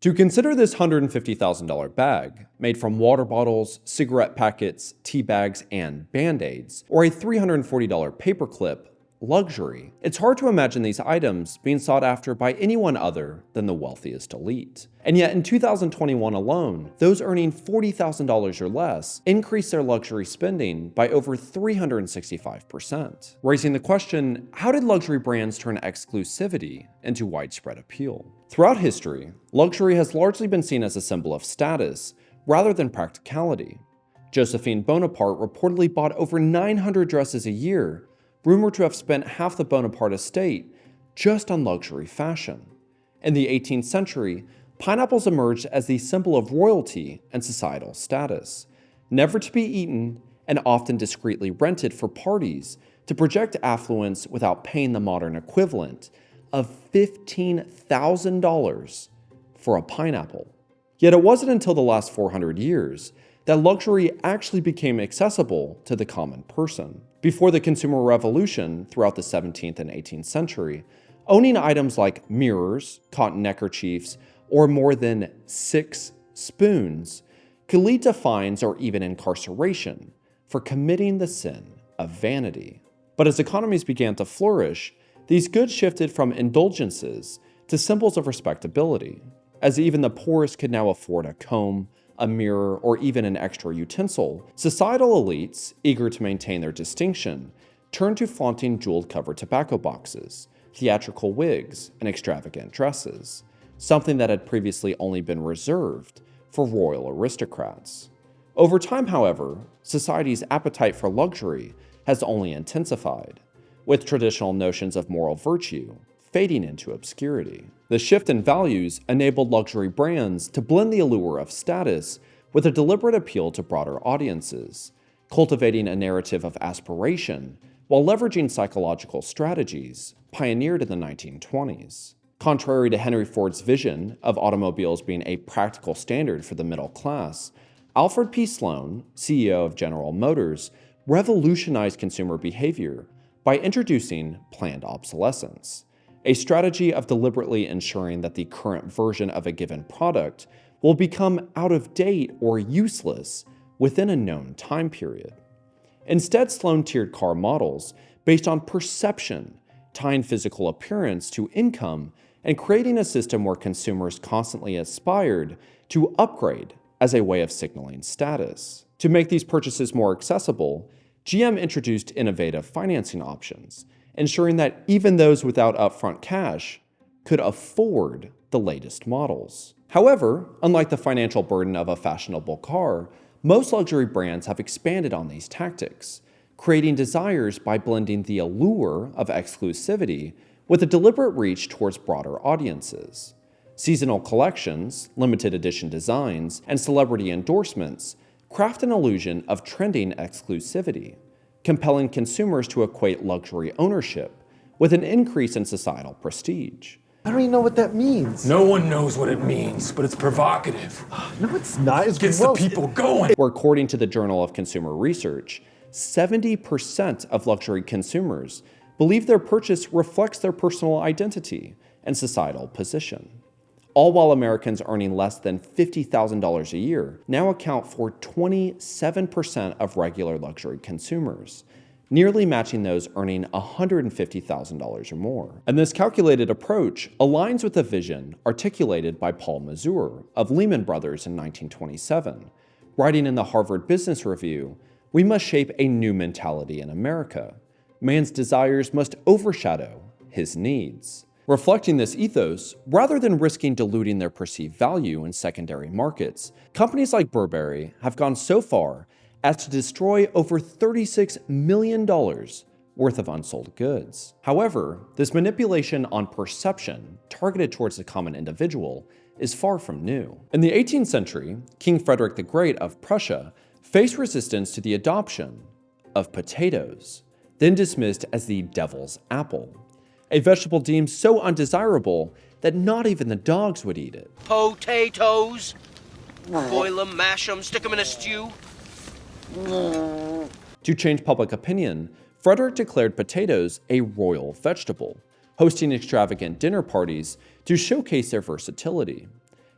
To consider this $150,000 bag, made from water bottles, cigarette packets, tea bags, and Band-Aids, or a $340 paperclip, luxury, it's hard to imagine these items being sought after by anyone other than the wealthiest elite. And yet in 2021 alone, those earning $40,000 or less increased their luxury spending by over 365%, raising the question, how did luxury brands turn exclusivity into widespread appeal? Throughout history, luxury has largely been seen as a symbol of status rather than practicality. Josephine Bonaparte reportedly bought over 900 dresses a year, rumored to have spent half the Bonaparte estate just on luxury fashion. In the 18th century, pineapples emerged as the symbol of royalty and societal status, never to be eaten and often discreetly rented for parties to project affluence without paying the modern equivalent of $15,000 for a pineapple. Yet it wasn't until the last 400 years that luxury actually became accessible to the common person. Before the consumer revolution throughout the 17th and 18th century, owning items like mirrors, cotton neckerchiefs, or more than 6 spoons could lead to fines or even incarceration for committing the sin of vanity. But as economies began to flourish, these goods shifted from indulgences to symbols of respectability, as even the poorest could now afford a comb, a mirror, or even an extra utensil. Societal elites, eager to maintain their distinction, turned to flaunting jeweled-covered tobacco boxes, theatrical wigs, and extravagant dresses, something that had previously only been reserved for royal aristocrats. Over time, however, society's appetite for luxury has only intensified, with traditional notions of moral virtue fading into obscurity. The shift in values enabled luxury brands to blend the allure of status with a deliberate appeal to broader audiences, cultivating a narrative of aspiration while leveraging psychological strategies pioneered in the 1920s. Contrary to Henry Ford's vision of automobiles being a practical standard for the middle class, Alfred P. Sloan, CEO of General Motors, revolutionized consumer behavior by introducing planned obsolescence, a strategy of deliberately ensuring that the current version of a given product will become out of date or useless within a known time period. Instead, Sloan tiered car models based on perception, tying physical appearance to income and creating a system where consumers constantly aspired to upgrade as a way of signaling status. To make these purchases more accessible, GM introduced innovative financing options, ensuring that even those without upfront cash could afford the latest models. However, unlike the financial burden of a fashionable car, most luxury brands have expanded on these tactics, creating desires by blending the allure of exclusivity with a deliberate reach towards broader audiences. Seasonal collections, limited edition designs, and celebrity endorsements craft an illusion of trending exclusivity, compelling consumers to equate luxury ownership with an increase in societal prestige. I don't even know what that means. No one knows what it means, but it's provocative. No, it's not. It's Gets gross. the people going. Where, according to the Journal of Consumer Research, 70% of luxury consumers believe their purchase reflects their personal identity and societal position. All while Americans earning less than $50,000 a year now account for 27% of regular luxury consumers, nearly matching those earning $150,000 or more. And this calculated approach aligns with the vision articulated by Paul Mazur of Lehman Brothers in 1927, writing in the Harvard Business Review, "We must shape a new mentality in America. Man's desires must overshadow his needs." Reflecting this ethos, rather than risking diluting their perceived value in secondary markets, companies like Burberry have gone so far as to destroy over $36 million worth of unsold goods. However, this manipulation on perception targeted towards the common individual is far from new. In the 18th century, King Frederick the Great of Prussia faced resistance to the adoption of potatoes, then dismissed as the devil's apple, a vegetable deemed so undesirable that not even the dogs would eat it. Potatoes. Boil them, mash them, stick them in a stew. To change public opinion, Frederick declared potatoes a royal vegetable, hosting extravagant dinner parties to showcase their versatility.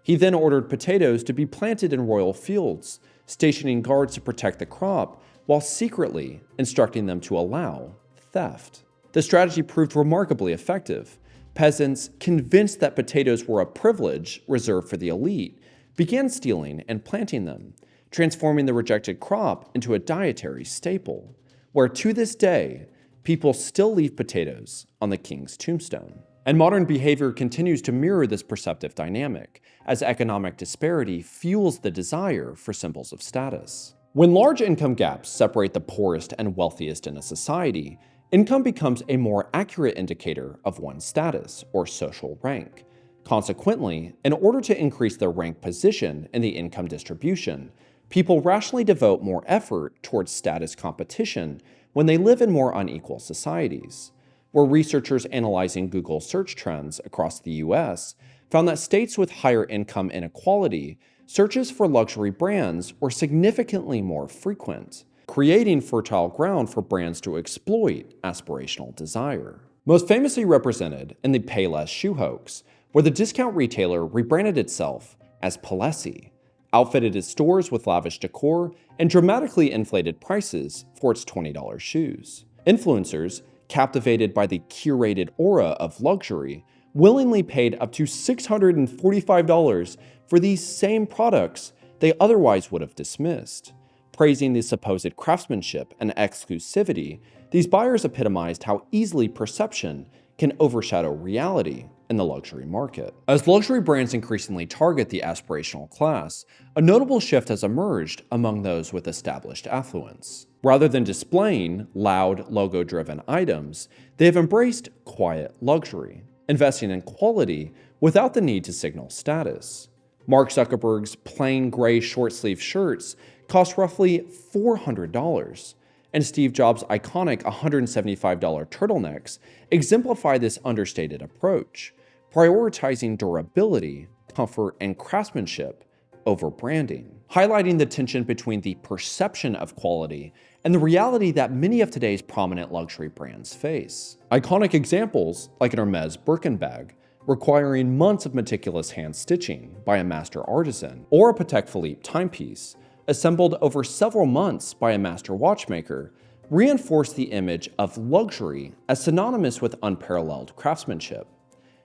He then ordered potatoes to be planted in royal fields, stationing guards to protect the crop, while secretly instructing them to allow theft. The strategy proved remarkably effective. Peasants, convinced that potatoes were a privilege reserved for the elite, began stealing and planting them, transforming the rejected crop into a dietary staple, where to this day, people still leave potatoes on the king's tombstone. And modern behavior continues to mirror this perceptive dynamic, as economic disparity fuels the desire for symbols of status. When large income gaps separate the poorest and wealthiest in a society, income becomes a more accurate indicator of one's status or social rank. Consequently, in order to increase their rank position in the income distribution, people rationally devote more effort towards status competition when they live in more unequal societies, where researchers analyzing Google search trends across the US found that states with higher income inequality, searches for luxury brands were significantly more frequent, creating fertile ground for brands to exploit aspirational desire. Most famously represented in the Payless shoe hoax, where the discount retailer rebranded itself as Payless, outfitted its stores with lavish decor, and dramatically inflated prices for its $20 shoes. Influencers, captivated by the curated aura of luxury, willingly paid up to $645 for these same products they otherwise would have dismissed. Praising the supposed craftsmanship and exclusivity, these buyers epitomized how easily perception can overshadow reality in the luxury market. As luxury brands increasingly target the aspirational class, a notable shift has emerged among those with established affluence. Rather than displaying loud, logo-driven items, they have embraced quiet luxury, investing in quality without the need to signal status. Mark Zuckerberg's plain gray short-sleeve shirts cost roughly $400, and Steve Jobs' iconic $175 turtlenecks exemplify this understated approach, prioritizing durability, comfort, and craftsmanship over branding, highlighting the tension between the perception of quality and the reality that many of today's prominent luxury brands face. Iconic examples, like an Hermès Birkin bag, requiring months of meticulous hand stitching by a master artisan, or a Patek Philippe timepiece, assembled over several months by a master watchmaker, reinforce the image of luxury as synonymous with unparalleled craftsmanship.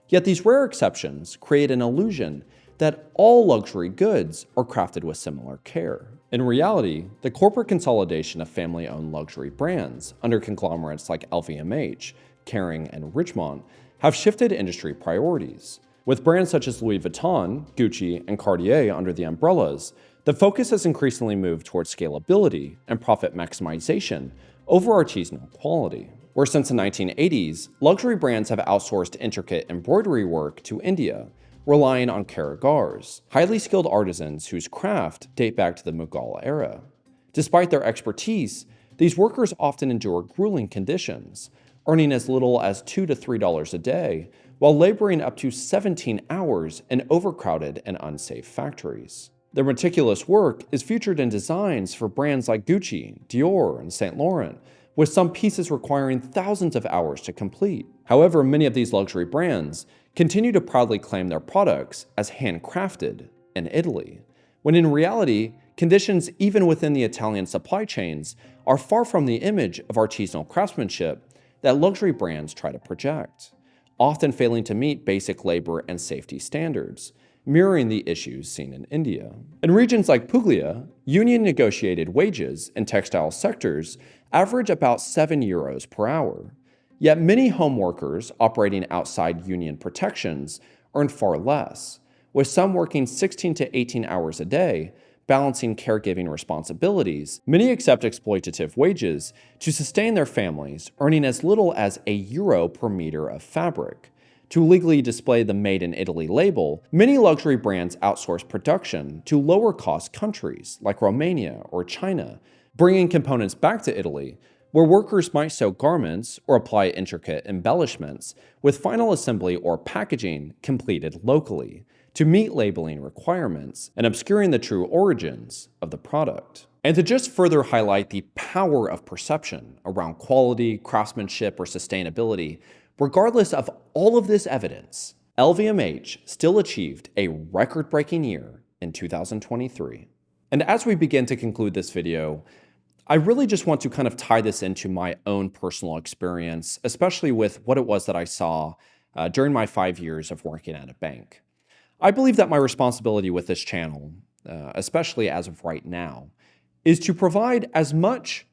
Yet these rare exceptions create an illusion that all luxury goods are crafted with similar care. In reality, the corporate consolidation of family-owned luxury brands under conglomerates like LVMH, Kering, and Richemont have shifted industry priorities. With brands such as Louis Vuitton, Gucci, and Cartier under the umbrellas, the focus has increasingly moved towards scalability and profit maximization over artisanal quality. Where since the 1980s, luxury brands have outsourced intricate embroidery work to India, relying on karigars, highly skilled artisans whose craft date back to the Mughal era. Despite their expertise, these workers often endure grueling conditions, earning as little as $2 to $3 a day, while laboring up to 17 hours in overcrowded and unsafe factories. Their meticulous work is featured in designs for brands like Gucci, Dior, and Saint Laurent, with some pieces requiring thousands of hours to complete. However, many of these luxury brands continue to proudly claim their products as handcrafted in Italy, when in reality, conditions even within the Italian supply chains are far from the image of artisanal craftsmanship that luxury brands try to project, often failing to meet basic labor and safety standards, mirroring the issues seen in India. In regions like Puglia, union-negotiated wages in textile sectors average about €7 per hour. Yet many home workers operating outside union protections earn far less, with some working 16 to 18 hours a day, balancing caregiving responsibilities. Many accept exploitative wages to sustain their families, earning as little as €1 per meter of fabric. To legally display the Made in Italy label, many luxury brands outsource production to lower-cost countries like Romania or China, bringing components back to Italy, where workers might sew garments or apply intricate embellishments, with final assembly or packaging completed locally, to meet labeling requirements and obscuring the true origins of the product. And to just further highlight the power of perception around quality, craftsmanship, or sustainability, regardless of all of this evidence, LVMH still achieved a record-breaking year in 2023. And as we begin to conclude this video, I really just want to kind of tie this into my own personal experience, especially with what it was that I saw during my 5 years of working at a bank. I believe that my responsibility with this channel, especially as of right now, is to provide as much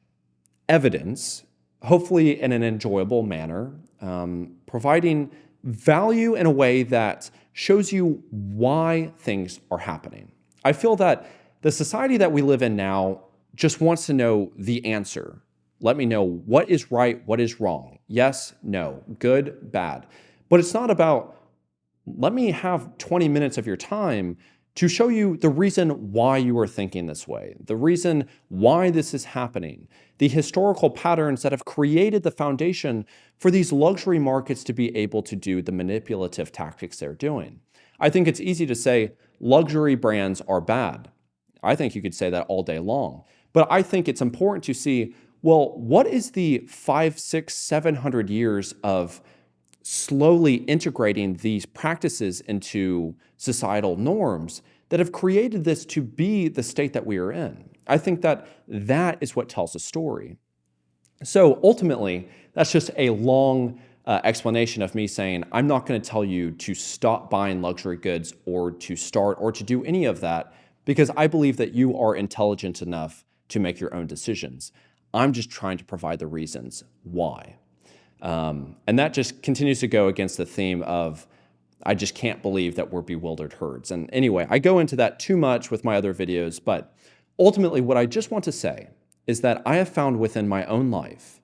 evidence, hopefully in an enjoyable manner, providing value in a way that shows you why things are happening. I feel that the society that we live in now just wants to know the answer. Let me know what is right, what is wrong. Yes, no, good, bad. But it's not about, let me have 20 minutes of your time to show you the reason why you are thinking this way, the reason why this is happening, the historical patterns that have created the foundation for these luxury markets to be able to do the manipulative tactics they're doing. I think it's easy to say luxury brands are bad. I think you could say that all day long. But I think it's important to see, well, what is the 500, 600, 700 years of slowly integrating these practices into societal norms that have created this to be the state that we are in? I think that that is what tells a story. So ultimately, that's just a long explanation of me saying, I'm not going to tell you to stop buying luxury goods or to start or to do any of that, because I believe that you are intelligent enough to make your own decisions. I'm just trying to provide the reasons why. And that just continues to go against the theme of, I just can't believe that we're bewildered herds. And anyway, I go into that too much with my other videos, but ultimately what I just want to say is that I have found within my own life,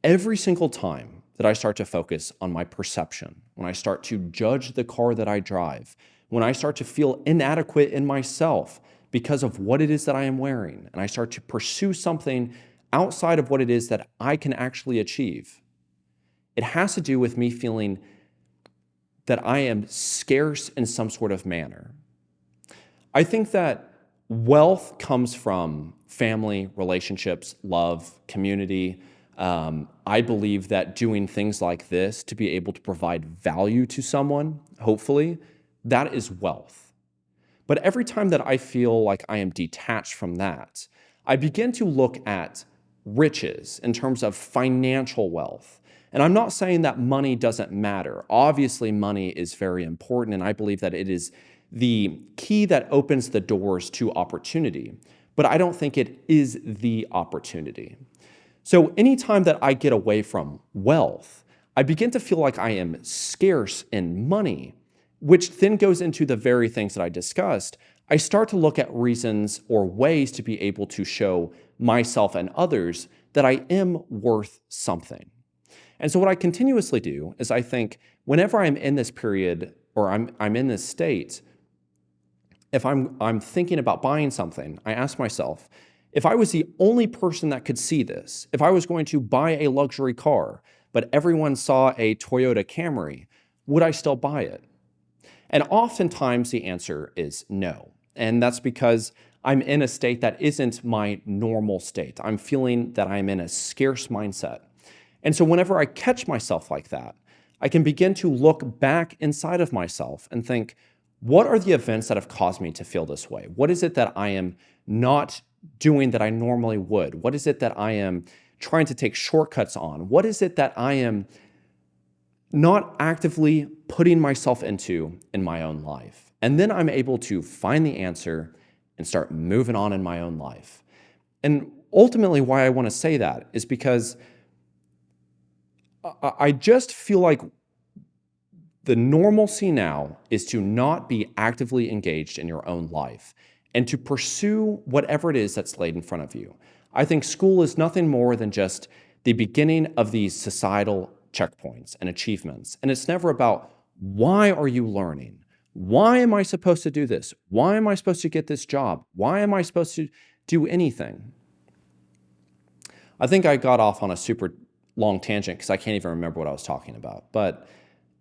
every single time that I start to focus on my perception, when I start to judge the car that I drive, when I start to feel inadequate in myself because of what it is that I am wearing, and I start to pursue something outside of what it is that I can actually achieve, it has to do with me feeling that I am scarce in some sort of manner. I think that wealth comes from family, relationships, love, community. I believe that doing things like this to be able to provide value to someone, hopefully, that is wealth. But every time that I feel like I am detached from that, I begin to look at riches in terms of financial wealth. And I'm not saying that money doesn't matter. Obviously, money is very important, and I believe that it is the key that opens the doors to opportunity. But I don't think it is the opportunity. So anytime that I get away from wealth, I begin to feel like I am scarce in money, which then goes into the very things that I discussed. I start to look at reasons or ways to be able to show myself and others that I am worth something. And so what I continuously do is I think whenever I'm in this period or I'm in this state, if I'm thinking about buying something, I ask myself, if I was the only person that could see this, if I was going to buy a luxury car, but everyone saw a Toyota Camry, would I still buy it? And oftentimes the answer is no. And that's because I'm in a state that isn't my normal state. I'm feeling that I'm in a scarce mindset. And so whenever I catch myself like that, I can begin to look back inside of myself and think, what are the events that have caused me to feel this way? What is it that I am not doing that I normally would? What is it that I am trying to take shortcuts on? What is it that I am not actively putting myself into in my own life? And then I'm able to find the answer and start moving on in my own life. And ultimately why I want to say that is because I just feel like the normalcy now is to not be actively engaged in your own life and to pursue whatever it is that's laid in front of you. I think school is nothing more than just the beginning of these societal checkpoints and achievements. And it's never about, why are you learning? Why am I supposed to do this? Why am I supposed to get this job? Why am I supposed to do anything? I think I got off on a super long tangent because I can't even remember what I was talking about. But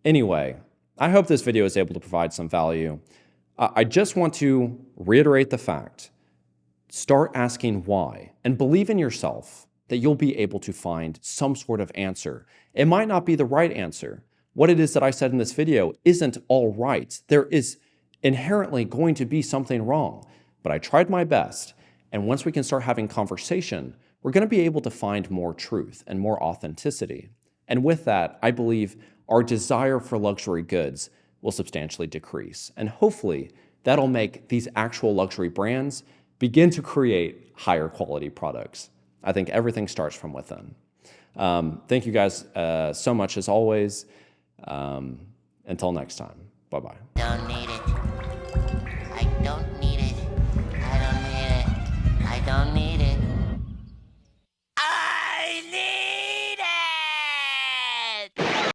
anyway, I hope this video is able to provide some value. I just want to reiterate the fact, start asking why, and believe in yourself that you'll be able to find some sort of answer. It might not be the right answer, what it is that I said in this video isn't all right. There is inherently going to be something wrong, but I tried my best. And once we can start having conversation, we're going to be able to find more truth and more authenticity. And with that, I believe our desire for luxury goods will substantially decrease. And hopefully, that'll make these actual luxury brands begin to create higher quality products. I think everything starts from within. Thank you guys so much as always. Until next time, bye-bye. Don't need it.